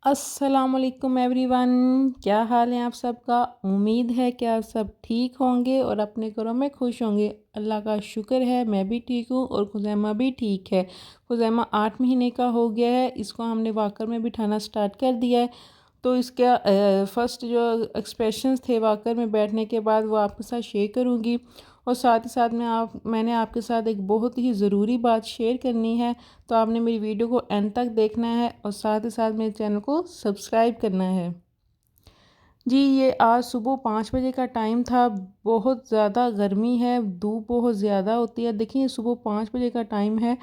अस्सलामुअलैकुम एवरीवन। क्या हाल है आप सबका। उम्मीद है कि आप सब ठीक होंगे और अपने घरों में खुश होंगे। अल्लाह का शुक्र है मैं भी ठीक हूँ और खुज़ैमा भी ठीक है। खुज़ैमा 8 महीने का हो गया है। इसको हमने वाकर में बिठाना स्टार्ट कर दिया है। तो इसका फ़र्स्ट जो एक्सप्रेशंस थे वाकर में बैठने के बाद वो आपके साथ शेयर करूँगी। और साथ ही साथ मैंने आपके साथ एक बहुत ही ज़रूरी बात शेयर करनी है। तो आपने मेरी वीडियो को एंड तक देखना है और साथ ही साथ मेरे चैनल को सब्सक्राइब करना है। जी, ये आज सुबह 5 बजे का टाइम था। बहुत ज़्यादा गर्मी है, धूप बहुत ज़्यादा होती है। देखिए सुबह 5 बजे का टाइम है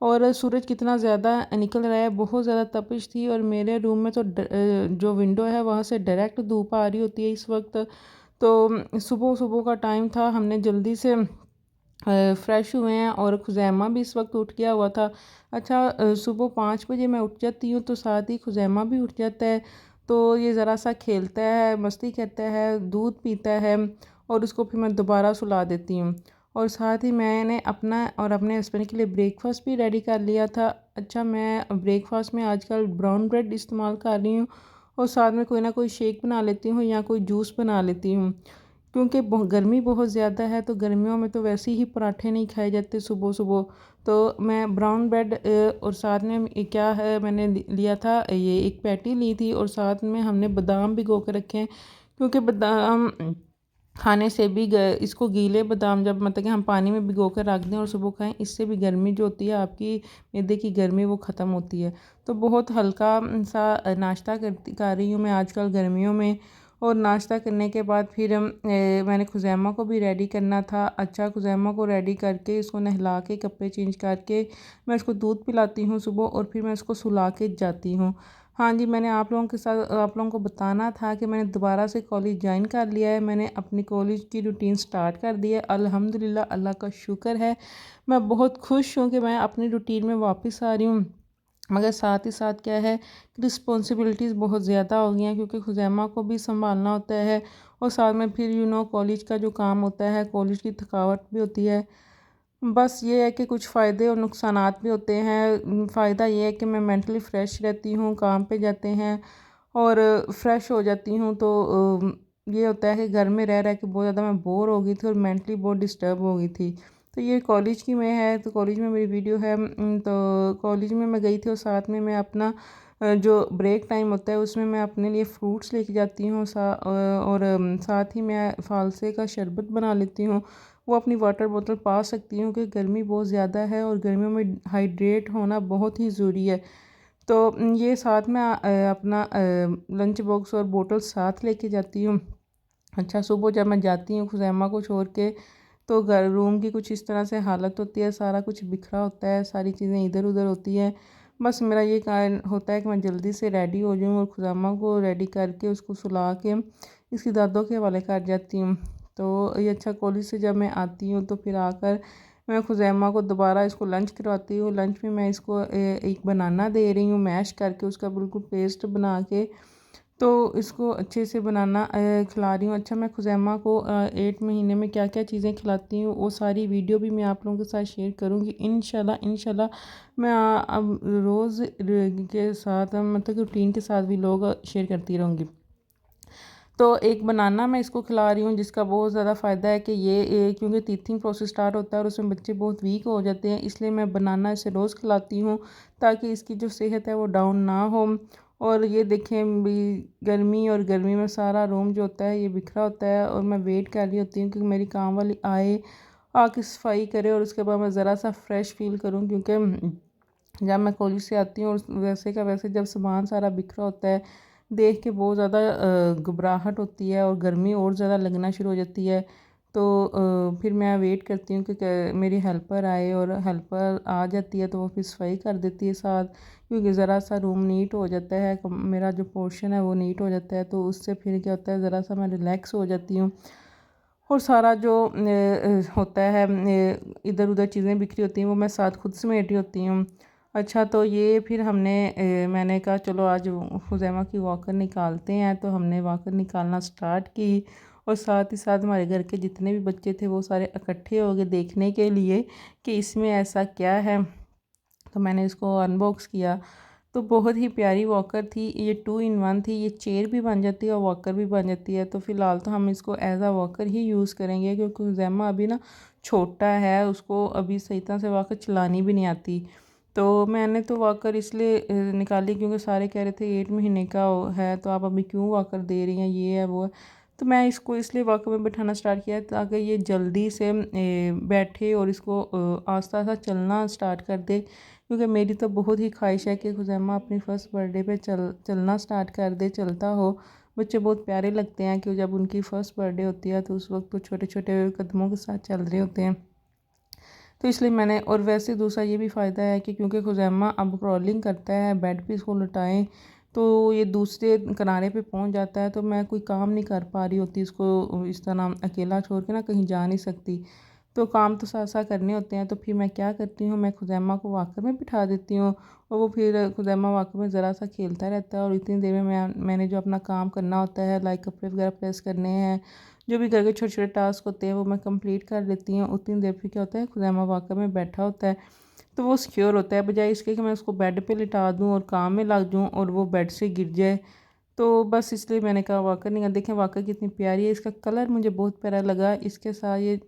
और सूरज कितना ज़्यादा निकल रहा है। बहुत ज़्यादा तपिश थी और मेरे रूम में तो जो विंडो है वहाँ से डायरेक्ट धूप आ रही होती है इस वक्त। तो सुबह सुबह का टाइम था, हमने जल्दी से फ़्रेश हुए हैं और खुज़ैमा भी इस वक्त उठ गया हुआ था। अच्छा, सुबह 5 बजे मैं उठ जाती हूँ तो साथ ही खुज़ैमा भी उठ जाता है। तो ये ज़रा सा खेलता है, मस्ती करता है, दूध पीता है और उसको फिर मैं दोबारा सुला देती हूँ। और साथ ही मैंने अपना और अपने हस्बैंड के लिए ब्रेकफ़ास्ट भी रेडी कर लिया था। अच्छा, मैं ब्रेकफ़ास्ट में आजकल ब्राउन ब्रेड इस्तेमाल कर रही हूँ और साथ में कोई ना कोई शेक बना लेती हूँ या कोई जूस बना लेती हूँ। क्योंकि गर्मी बहुत ज़्यादा है तो गर्मियों में तो वैसे ही पराठे नहीं खाए जाते सुबह सुबह। तो मैं ब्राउन ब्रेड और साथ में क्या है, मैंने लिया था, ये एक पैटी ली थी और साथ में हमने बादाम भिगो के रखे हैं। क्योंकि बादाम खाने से भी इसको गीले बादाम जब मतलब कि हम पानी में भिगो कर रख दें और सुबह खाएं, इससे भी गर्मी जो होती है आपकी मैदे की गर्मी वो ख़त्म होती है। तो बहुत हल्का सा नाश्ता कर रही हूँ मैं आजकल गर्मियों में। और नाश्ता करने के बाद फिर मैंने खुज़ैमा को भी रेडी करना था। अच्छा, खुज़ैमा को रेडी करके इसको नहला के कपड़े चेंज करके मैं इसको दूध पिलाती हूँ सुबह और फिर मैं इसको सुला के जाती हूँ। हाँ जी, मैंने आप लोगों को बताना था कि मैंने दोबारा से कॉलेज ज्वाइन कर लिया है। मैंने अपनी कॉलेज की रूटीन स्टार्ट कर दी है अल्हम्दुलिल्लाह, अल्लाह का शुक्र है। मैं बहुत खुश हूँ कि मैं अपनी रूटीन में वापस आ रही हूँ। मगर साथ ही साथ क्या है कि रिस्पॉन्सिबिलिटीज़ बहुत ज़्यादा हो गई हैं क्योंकि खुज़ैमा को भी संभालना होता है और साथ में फिर कॉलेज का जो काम होता है, कॉलेज की थकावट भी होती है। बस ये है कि कुछ फ़ायदे और नुकसानात भी होते हैं। फ़ायदा ये है कि मैं मेंटली फ़्रेश रहती हूँ, काम पे जाते हैं और फ़्रेश हो जाती हूँ। तो ये होता है कि घर में रह रह के बहुत ज़्यादा मैं बोर हो गई थी और मेंटली बहुत डिस्टर्ब हो गई थी। तो ये कॉलेज की में है, तो कॉलेज में मेरी वीडियो है। तो कॉलेज में मैं गई थी और साथ में मैं अपना जो ब्रेक टाइम होता है उसमें मैं अपने लिए फ़्रूट्स लेके जाती हूँ और साथ ही मैं फ़ालसे का शरबत बना लेती हूँ। वो अपनी वाटर बोतल पा सकती हूँ कि गर्मी बहुत ज़्यादा है और गर्मियों में हाइड्रेट होना बहुत ही ज़रूरी है। तो ये साथ में अपना लंच बॉक्स और बोतल साथ लेके जाती हूँ। अच्छा, सुबह जब मैं जाती हूँ खुज़ैमा को छोड़ के तो घर रूम की कुछ इस तरह से हालत होती है, सारा कुछ बिखरा होता है, सारी चीज़ें इधर उधर होती हैं। बस मेरा ये कारण होता है कि मैं जल्दी से रेडी हो जाऊँ और खुज़ामा को रेडी करके उसको सुला के इसकी दादों के हवाले कर जाती हूँ। तो ये अच्छा, कॉलेज से जब मैं आती हूँ तो फिर आकर मैं खुज़ैमा को दोबारा इसको लंच करवाती हूँ। लंच में मैं इसको एक बनाना दे रही हूँ मैश करके, उसका बिल्कुल पेस्ट बना के। तो इसको अच्छे से बनाना खिला रही हूँ। अच्छा, मैं खुज़ैमा को 8 महीने में क्या क्या चीज़ें खिलाती हूँ वो सारी वीडियो भी मैं आप लोगों के साथ शेयर करूँगी इंशाल्लाह इंशाल्लाह। मैं अब रोज़ के साथ मतलब रूटीन के साथ भी लोग शेयर करती रहूँगी। तो एक बनाना मैं इसको खिला रही हूँ जिसका बहुत ज़्यादा फ़ायदा है कि क्योंकि टीथिंग प्रोसेस स्टार्ट होता है और उसमें बच्चे बहुत वीक हो जाते हैं, इसलिए मैं बनाना इसे रोज़ खिलाती हूँ ताकि इसकी जो सेहत है वो डाउन ना हो। और ये देखें भी, गर्मी में सारा रूम जो होता है ये बिखरा होता है और मैं वेट कर रही होती हूँ कि मेरी काम वाली आए, आके सफाई करे और उसके बाद मैं ज़रा सा फ्रेश फील करूँ। क्योंकि जब मैं कॉलेज से आती हूँ और वैसे का वैसे जब सामान सारा बिखरा होता है देख के बहुत ज़्यादा घबराहट होती है और गर्मी और ज़्यादा लगना शुरू हो जाती है। तो फिर मैं वेट करती हूँ कि मेरी हेल्पर आए और हेल्पर आ जाती है तो वो फिर सफाई कर देती है साथ। क्योंकि ज़रा सा रूम नीट हो जाता है, मेरा जो पोर्शन है वो नीट हो जाता है तो उससे फिर क्या होता है, ज़रा सा मैं रिलैक्स हो जाती हूँ। और सारा जो होता है इधर उधर चीज़ें बिखरी होती हैं वो मैं साथ खुद समेट रही होती हूँ। अच्छा, तो ये फिर मैंने कहा चलो आज हुज़ैमा की वॉकर निकालते हैं, तो हमने वॉकर निकालना स्टार्ट की। और साथ ही साथ हमारे घर के जितने भी बच्चे थे वो सारे इकट्ठे हो गए देखने के लिए कि इसमें ऐसा क्या है। तो मैंने इसको अनबॉक्स किया तो बहुत ही प्यारी वॉकर थी ये, 2 in 1 थी। ये चेयर भी बन जाती है और वॉकर भी बन जाती है। तो फ़िलहाल तो हम इसको एज़ आ वॉकर ही यूज़ करेंगे, क्योंकि हुज़ैमा अभी ना छोटा है, उसको अभी सही तरह से वॉकर चलानी भी नहीं आती। तो मैंने तो वॉकर इसलिए निकाली क्योंकि सारे कह रहे थे 8 महीने का है तो आप अभी क्यों वॉकर दे रही हैं, ये है वो है। तो मैं इसको इसलिए वॉकर में बिठाना स्टार्ट किया ताकि ये जल्दी से बैठे और इसको आस्ता आस्ता चलना स्टार्ट कर दे, क्योंकि मेरी तो बहुत ही ख्वाहिश है कि खुज़ैमा अपनी फ़र्स्ट बर्थडे पे चलना स्टार्ट कर दे, चलता हो। बच्चे बहुत प्यारे लगते हैं कि जब उनकी फ़र्स्ट बर्थडे होती है तो उस वक्त वो छोटे छोटे कदमों के साथ चल रहे होते हैं। तो इसलिए मैंने, और वैसे दूसरा ये भी फ़ायदा है कि क्योंकि खुज़ैमा अब क्रॉलिंग करता है, बेड पे इसको लटाएं तो ये दूसरे किनारे पे पहुंच जाता है, तो मैं कोई काम नहीं कर पा रही होती इसको इस तरह अकेला छोड़ के ना, कहीं जा नहीं सकती। तो काम तो साथ साथ करने होते हैं, तो फिर मैं क्या करती हूँ, मैं खुज़ैमा को वॉकर में बिठा देती हूँ और वो फिर खुज़ैमा वॉकर में ज़रा सा खेलता रहता है। और इतनी देर में मैंने जो अपना काम करना होता है, लाइक कपड़े वगैरह प्रेस करने हैं, जो भी घर के छोटे छोटे टास्क होते हैं वो मैं कंप्लीट कर लेती हूँ। उतनी देर फिर क्या होता है, खुज़ैमा वाक़ई में बैठा होता है तो वो सिक्योर होता है, बजाय इसके कि मैं उसको बेड पे लिटा दूँ और काम में लग जाऊँ और वो बेड से गिर जाए। तो बस इसलिए मैंने कहा वाक़ई नहीं, देखें वाक़ई कितनी प्यारी है, इसका कलर मुझे बहुत प्यारा लगा। इसके साथ ये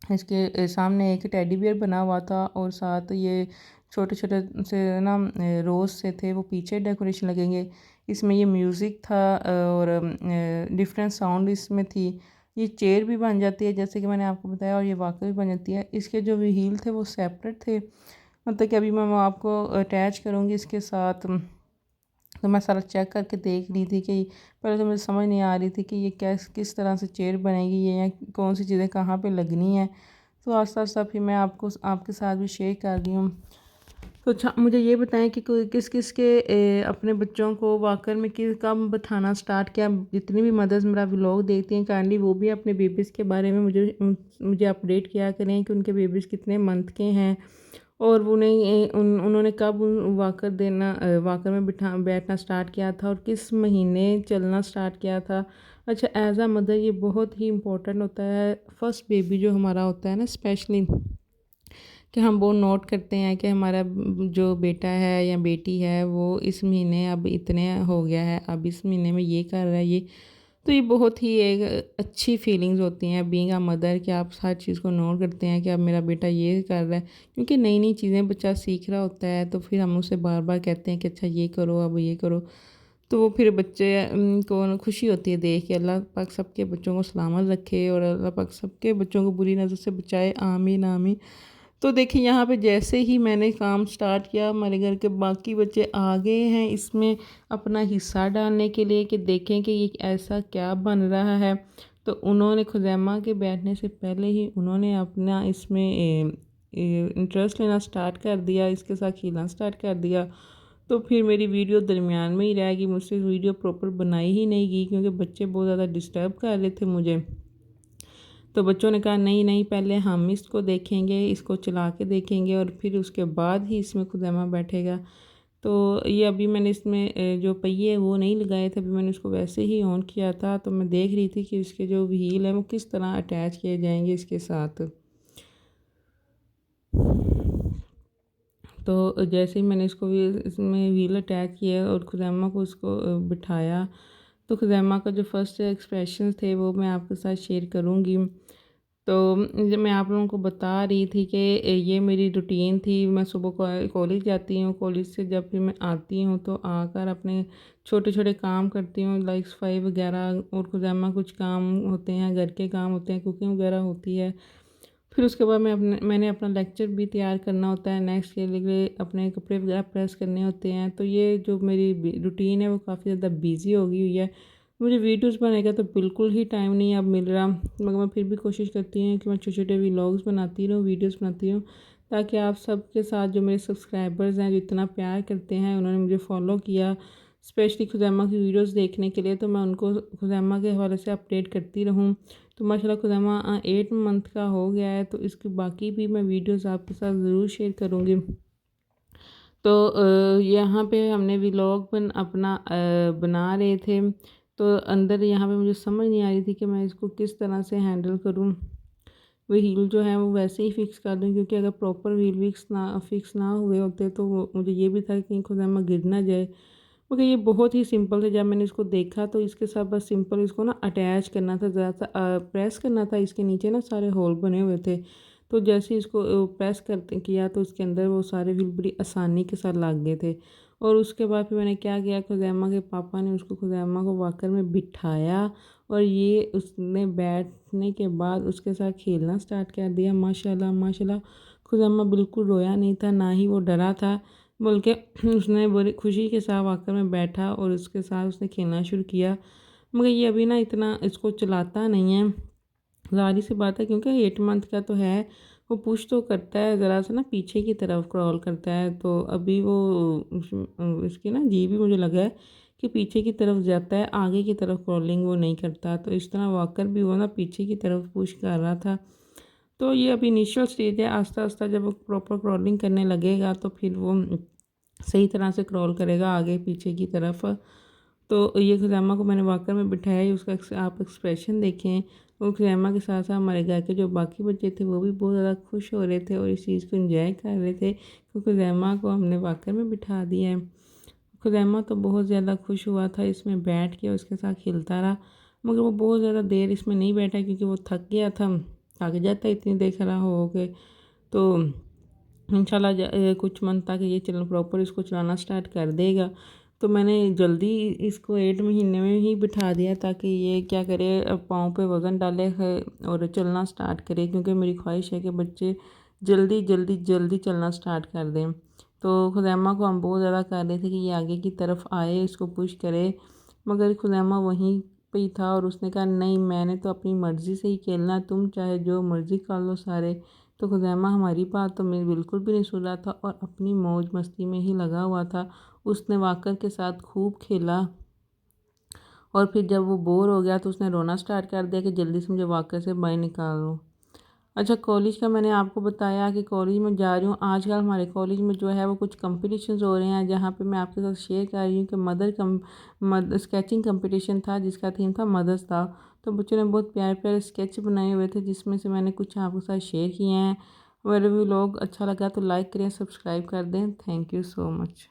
इसके सामने एक टेडी बियर बना हुआ था और साथ ये छोटे छोटे से ना रोज़ से थे, वो पीछे डेकोरेशन लगेंगे। इसमें ये म्यूज़िक था और डिफरेंट साउंड इसमें थी। ये चेयर भी बन जाती है जैसे कि मैंने आपको बताया, और ये वाकई भी बन जाती है। इसके जो व्हील थे वो सेपरेट थे, मतलब कि अभी मैं आपको अटैच करूँगी इसके साथ। तो मैं सारा चेक करके देख रही थी कि पहले तो मुझे समझ नहीं आ रही थी कि ये किस तरह से चेयर बनेगी, ये या कौन सी चीज़ें कहाँ पे लगनी है। तो आस्ता आस्ता फिर मैं आपको आपके साथ भी शेयर कर रही हूँ। तो अच्छा मुझे ये बताएं कि किस किस के अपने बच्चों को वॉकर में किस कब बिठाना स्टार्ट किया। जितनी भी मदर्स मेरा व्लॉग देखती हैं काइंडली वो भी अपने बेबीज़ के बारे में मुझे अपडेट किया करें कि उनके बेबीज़ कितने मंथ के हैं और उन्होंने कब वॉकर वॉकर में बैठना स्टार्ट किया था और किस महीने चलना स्टार्ट किया था। अच्छा एज आ मदर ये बहुत ही इम्पोर्टेंट होता है, फर्स्ट बेबी जो हमारा होता है ना स्पेशली, कि हम वो नोट करते हैं कि हमारा जो बेटा है या बेटी है वो इस महीने अब इतने हो गया है, अब इस महीने में ये कर रहा है ये। तो ये बहुत ही एक अच्छी फीलिंग्स होती हैं बीइंग अ मदर, कि आप हर चीज़ को नोट करते हैं कि अब मेरा बेटा ये कर रहा है, क्योंकि नई नई चीज़ें बच्चा सीख रहा होता है तो फिर हम उसे बार बार कहते हैं कि अच्छा ये करो, अब ये करो। तो वो फिर बच्चे को खुशी होती है देख के। अल्लाह पाक सबके बच्चों को सलामत रखे और अल्लाह पाक सबके बच्चों को बुरी नज़र से बचाए, आमीन आमीन। तो देखिए यहाँ पे जैसे ही मैंने काम स्टार्ट किया, हमारे घर के बाकी बच्चे आ गए हैं इसमें अपना हिस्सा डालने के लिए कि देखें कि ये ऐसा क्या बन रहा है। तो उन्होंने खुज़ैमा के बैठने से पहले ही उन्होंने अपना इसमें इंटरेस्ट लेना स्टार्ट कर दिया, इसके साथ खेलना स्टार्ट कर दिया। तो फिर मेरी वीडियो दरमियान में ही रह गई, मुझसे वीडियो प्रॉपर बनाई ही नहीं गई क्योंकि बच्चे बहुत ज़्यादा डिस्टर्ब कर रहे थे मुझे। तो बच्चों ने कहा नहीं नहीं, पहले हम इसको देखेंगे, इसको चला के देखेंगे और फिर उसके बाद ही इसमें खुज़ैमा बैठेगा। तो ये अभी मैंने इसमें जो पहिए वो नहीं लगाए थे, अभी मैंने उसको वैसे ही ऑन किया था। तो मैं देख रही थी कि इसके जो व्हील है वो किस तरह अटैच किए जाएंगे इसके साथ। तो जैसे ही मैंने इसमें व्हील अटैच किया और खुज़ैमा को उसको बिठाया, तो खुज़ैमा का जो फर्स्ट एक्सप्रेशन थे वो मैं आपके साथ शेयर करूँगी। तो जब मैं आप लोगों को बता रही थी कि ये मेरी रूटीन थी, मैं सुबह कॉलेज जाती हूँ, कॉलेज से जब भी मैं आती हूँ तो आकर अपने छोटे छोटे काम करती हूँ लाइक सफाई वगैरह, और खुज़ैमा कुछ काम होते हैं, घर के काम होते हैं, कुकिंग वगैरह होती है। फिर उसके बाद मैंने अपना लेक्चर भी तैयार करना होता है, नेक्स्ट के लिए अपने कपड़े वगैरह प्रेस करने होते हैं। तो ये जो मेरी रूटीन है वो काफ़ी ज़्यादा बिजी हो गई हुई है। मुझे वीडियोस बनाने का तो बिल्कुल ही टाइम नहीं अब मिल रहा, मगर मैं फिर भी कोशिश करती हूँ कि मैं छोटे छोटे व्लॉग्स बनाती रहूँ, वीडियोस बनाती हूँ, ताकि आप सबके साथ जो मेरे सब्सक्राइबर्स हैं जो इतना प्यार करते हैं, उन्होंने मुझे फॉलो किया स्पेशली खुज़ैमा की वीडियोस देखने के लिए, तो मैं उनको खुज़ैमा के हवाले से अपडेट करती रहूँ। तो माशाल्लाह खुज़ैमा 8 मंथ का हो गया है, तो इसकी बाकी भी मैं वीडियोस आपके साथ ज़रूर शेयर करूँगी। तो यहाँ पे हमने व्लॉग अपना बना रहे थे, तो अंदर यहाँ पे मुझे समझ नहीं आ रही थी कि मैं इसको किस तरह से हैंडल करूँ। व्हील जो है वो वैसे ही फ़िक्स कर दूँ, क्योंकि अगर प्रॉपर व्हील फ़िक्स ना हुए होते तो मुझे ये भी था कि खुदैमा गिर ना जाए। मगर ये बहुत ही सिंपल है। जब मैंने इसको देखा तो इसके साथ बस सिंपल इसको ना अटैच करना था, ज़रा सा प्रेस करना था। इसके नीचे ना सारे होल बने हुए थे, तो जैसे इसको प्रेस करते किया तो उसके अंदर वो सारे व्हील बड़ी आसानी के साथ लग गए थे। और उसके बाद फिर मैंने क्या किया, खुज़ैमा के पापा ने उसको खुज़ैमा को वॉकर में बिठाया और ये उसने बैठने के बाद उसके साथ खेलना स्टार्ट कर दिया। माशाल्लाह माशाल्लाह, खुज़ैमा बिल्कुल रोया नहीं था, ना ही वो डरा था, बल्कि उसने बड़ी खुशी के साथ वॉकर में बैठा और उसके साथ उसने खेलना शुरू किया। मगर ये अभी ना इतना इसको चलाता नहीं है, ज़ाहिर सी बात है, क्योंकि 8 मंथ का तो है। वो पुश तो करता है, ज़रा सा ना पीछे की तरफ क्रॉल करता है, तो अभी वो इसकी ना जी भी मुझे लगा है कि पीछे की तरफ जाता है, आगे की तरफ क्रॉलिंग वो नहीं करता। तो इस तरह वॉकर भी वो ना पीछे की तरफ पुश कर रहा था। तो ये अभी इनिशियल स्टेज है, आहिस्ता आहिस्ता जब वो प्रॉपर क्रॉलिंग करने लगेगा तो फिर वो सही तरह से क्रॉल करेगा आगे पीछे की तरफ। तो ये खुज़ैमा को मैंने वॉकर में बिठाया, उसका आप एक्सप्रेशन देखें। और खुज़ैमा के साथ साथ हमारे घर के जो बाकी बच्चे थे वो भी बहुत ज़्यादा खुश हो रहे थे और इस चीज़ को एंजॉय कर रहे थे कि खुज़ैमा को हमने वॉकर में बिठा दिया है। खुज़ैमा तो बहुत ज़्यादा खुश हुआ था, इसमें बैठ के उसके साथ खेलता रहा। मगर वो बहुत ज़्यादा देर इसमें नहीं बैठा, क्योंकि वो थक गया था, थक जाता है इतनी देर खड़ा हो के। तो इंशाल्लाह कुछ मंथ तक ये चल प्रॉपर इसको चलाना स्टार्ट कर देगा। तो मैंने जल्दी इसको 8 महीने में ही बिठा दिया, ताकि ये क्या करे, पाँव पे वज़न डाले है और चलना स्टार्ट करे, क्योंकि मेरी ख्वाहिश है कि बच्चे जल्दी जल्दी जल्दी चलना स्टार्ट कर दें। तो खुज़ैमा को हम बहुत ज़्यादा कर रहे थे कि ये आगे की तरफ आए, इसको पुश करे, मगर खुज़ैमा वहीं पे ही था और उसने कहा नहीं, मैंने तो अपनी मर्ज़ी से ही खेलना, तुम चाहे जो मर्ज़ी कर लो सारे। तो खुज़ैमा हमारी बात तो मैं बिल्कुल भी नहीं सुन रहा था और अपनी मौज मस्ती में ही लगा हुआ था। उसने वॉकर के साथ खूब खेला और फिर जब वो बोर हो गया तो उसने रोना स्टार्ट कर दिया कि जल्दी से मुझे वॉकर से बाहर निकाल लो। अच्छा, कॉलेज का मैंने आपको बताया कि कॉलेज में जा रही हूँ। आजकल हमारे कॉलेज में जो है वो कुछ कंपटीशंस हो रहे हैं, जहाँ पे मैं आपके साथ शेयर कर रही हूँ कि मदर स्केचिंग कंपटीशन था जिसका थीम था मदर्स था। तो बच्चों ने बहुत प्यारे प्यारे स्केच बनाए हुए थे, जिसमें से मैंने कुछ आपके साथ शेयर किए हैं। मेरे व्लॉग अच्छा लगा तो लाइक करें, सब्सक्राइब कर दें। Thank you so much.